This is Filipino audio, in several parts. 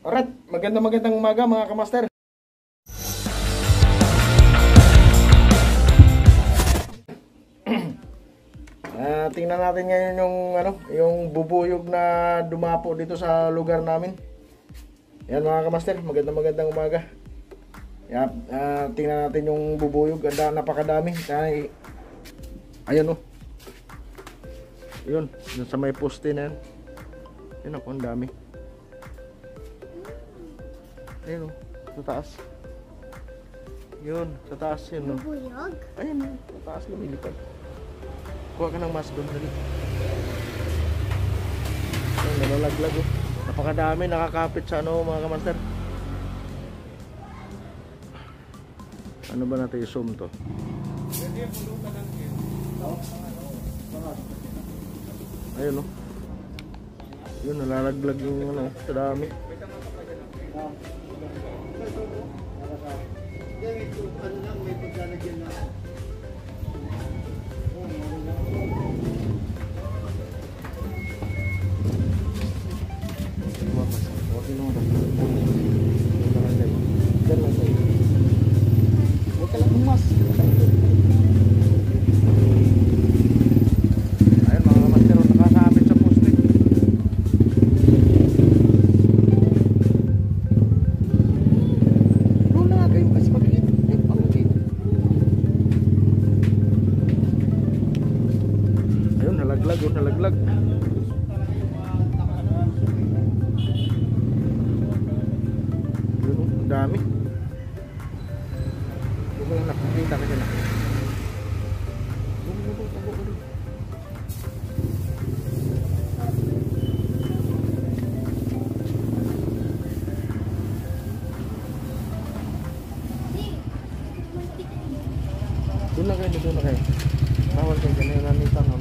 Alright, magandang umaga mga kamaster. Tingnan natin ngayon yung bubuyog na dumapo dito sa lugar namin. Yan mga kamaster, magandang umaga. Tingnan natin yung bubuyog, napakadami. Ayun oh. Yun, sa may poste na yan. Yun ako, ang dami. Ayun oh, sa taas. Yun, sa taas yun oh. Bubuyog? Ayun oh, sa taas lumilipad. Kuha ka ng mask doon, dali. Ayun, nalalaglag oh. Napakadami, nakakapit sa mga kamaster. Ano ba natin i-zoom to? Ayun oh. Yun, nalalaglag yung sa dami. Huwag ka lang umas. Ayun mga kamaster, nakakapit sa poste. Doon na kayo kasi pag-iit. Ayun, nalaglag. Yun, dami. Huwag mo lang nakikita ka dyan. Doon na kayo. Bawal kayo dyan. Nanita na.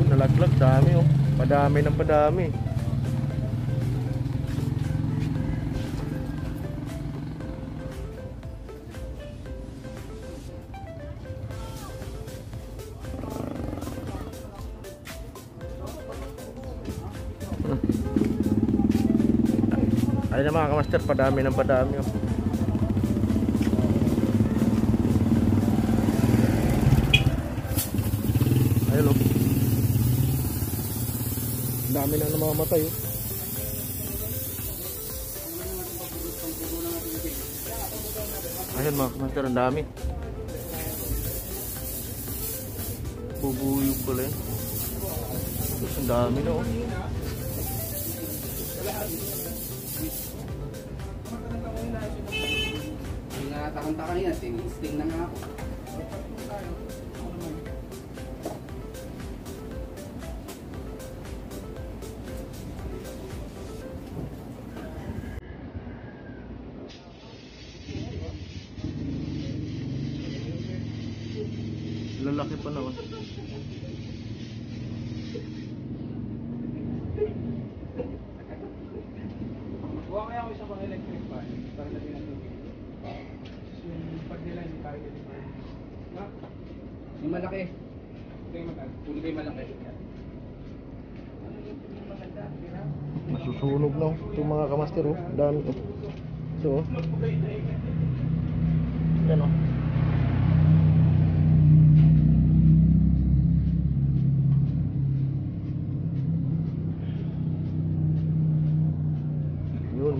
Nalaglag, dami oh. Padami ng padami. Ayun na mga kamaster, padami ng padami oh. Ayun oh. Dami na namamatay oh. Ayun mga kamaster, ang dami. Bubuyog pala yun. Ang dami na oh. Nakatakanta kanina, sting na nga ako. Lalaki pa naman. Buha kaya ako isa pang electric fan para lagyan ng tubig. Yung pag nila hindi tayo deliver. Ha? Yung malaki. Ito yung maganda. Tuloy kayo malaki. Masusunog na itong mga kamaster oh. Dami oh. So yan oh.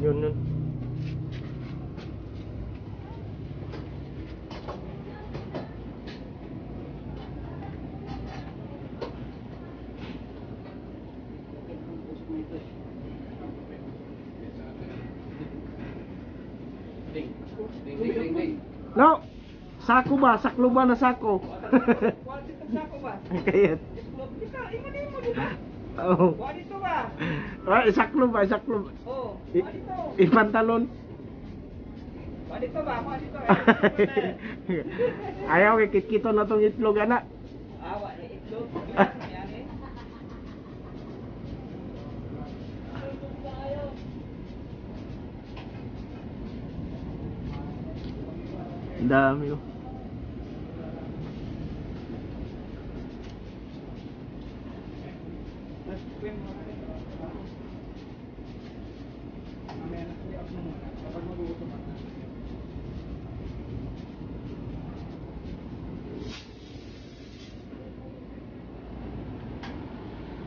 Yun. Ding. No! Sako ba? Saklo ba na sako? Quality itong sako ba? Kaya. Imanin mo diba? Oo. Quality ito ba? Saklo ba? Oo. I- Quality. Ipantalon. Quality ba? Quality. Ayaw, kikito na tong itlog, anak. Awa na itlog. Yan eh. Ang dami oh. Mas cream mo rin. Mamaya na, i-off mo muna. Kapag mag-uutom ka na.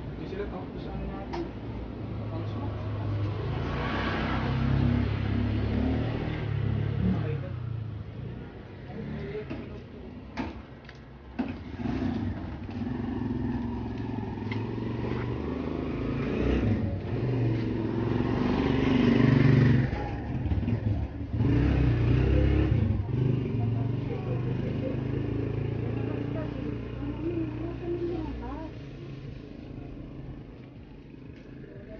Hindi sila tapos sa ano natin. Tapos mo. Okay ka?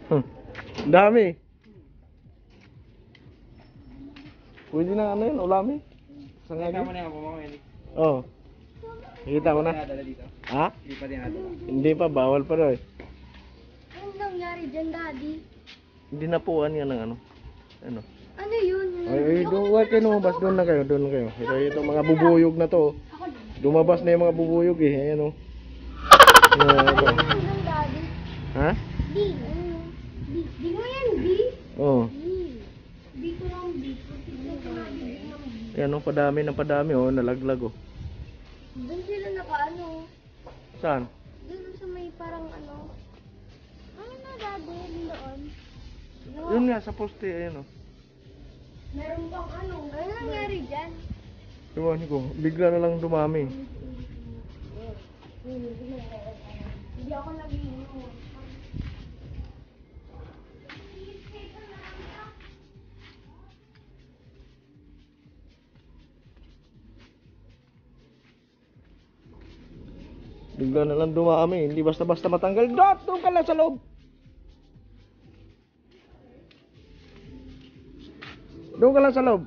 Ang dami. Pwede na ano yun, ulami. Sa Nakita mo ngagi. na yung pumakain. Oo. Nakita ko na. Dinadala dito. Ha? Hindi pa dinadala. Hindi pa, bawal pa daw eh. Ano nangyari dyan, Daddy? Hindi napuan yan ng ano. Ano? Ano yun? Ay, doon kayo lumabas. Doon na kayo, doon na kayo. Ito mga bubuyog na to. Lumabas na yung mga bubuyog eh. Ayan o. Ano yan, Daddy? Ha? B. Ano? B. B mo yan, B? Oo. B. B ko lang, B. Tignan ko nga, B lang, B. Ayan o, padami ng padami o. Nalaglag o. Doon sila nakaano. Saan? Doon sa may parang ano. Ano na, Daddy? Doon. Yun nga, sa poste. Ayan o. Meron bang ano? Ano nangyari dyan? Iwan ko. Bigla na lang dumami. Hindi ako nag-iinom. Bigla na lang dumami. Hindi basta-basta matanggal. Dot! Doon ka lang sa loob. Doon ka lang sa loob.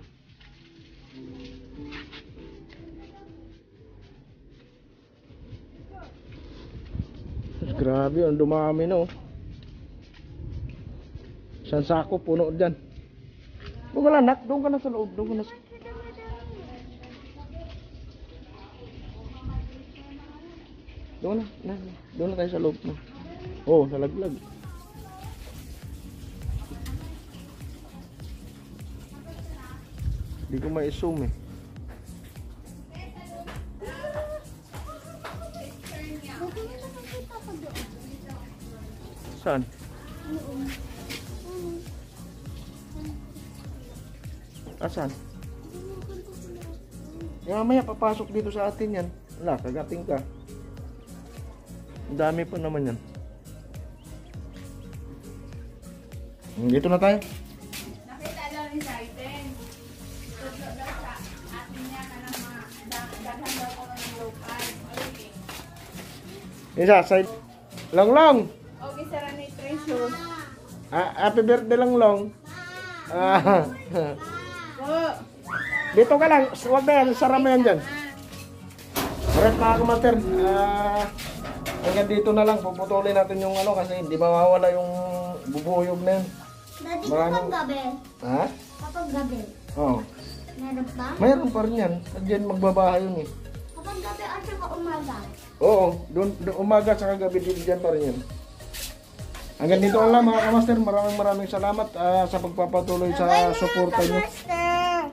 Grabe, ang dumami no. Isang sako puno dyan. Doon ka lang, nak. Doon ka lang sa loob. Doon ka lang sa... Doon na. Doon na tayo sa loob na. Oh, nalaglag. Hindi ko ma-zoom eh. Buti mo na nakita ko doon. Saan? Asan? Mamaya papasok dito sa atin yan. Wala, kagating ka. Ang dami pa naman yan. Dito na tayo. Nakita daw ni Saiten. Tutlo daw sa atin niya ka ng mga daghan daw ko ng local. Okay. Isa, side. Long. Okay, sara ni Treasure. Happy birthday long. Ah. Po. Dito ka lang. Huwag na yan. Sara mo yan dyan. Alright mga kumater. Hanggang dito na lang. Puputulin natin yung ano kasi hindi mawawala yung bubuyog na yun. Daddy, Maraming- kapag gabi. Ha? Kapag gabi. Oo. Meron ba? Mayroon pa rin yan. Diyan magbabahay yun eh. Kapag gabi at saka umaga. Oo. Doon umaga sa kagabi dito dyan pa rin yan. Hanggang dito lang mga kamaster. Maraming salamat sa pagpapatuloy sa suporta nyo. Master!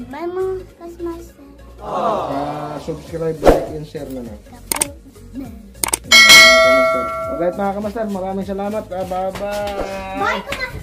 Bye mga Kasmaster. Subscribe, like, and share na na. Kapag Kamaster. Alright mga kamaster. Maraming salamat. Bye-bye. Bye, Kasmaster!